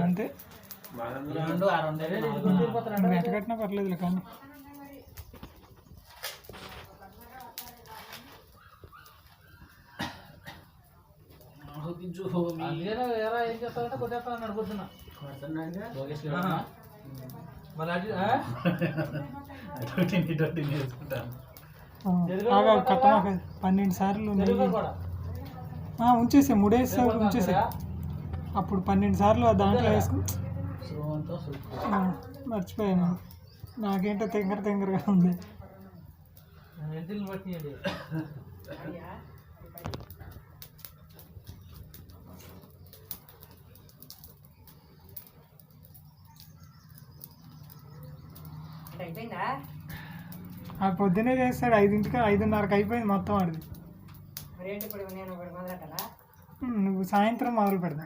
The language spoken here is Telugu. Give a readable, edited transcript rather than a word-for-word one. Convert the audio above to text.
అంతే వెంట కట్టినా పర్లేదు కానీ ఏం చేస్తావంటే కొట్టేస్తాను అడుగుతున్నా కట్టమాక 12 సార్లు ఉంచేసా 3 సార్లు ఉంచేసా అప్పుడు 12 సార్లు దాంట్లో వేసుకుని మర్చిపోయాను నాకేంటో తెంగరగా ఉంది ఆ పొద్దునే చేస్తాడు 5ంటికి 5:30కి అయిపోయింది మొత్తం ఆడిది నువ్వు సాయంత్రం మొదలు పెడతా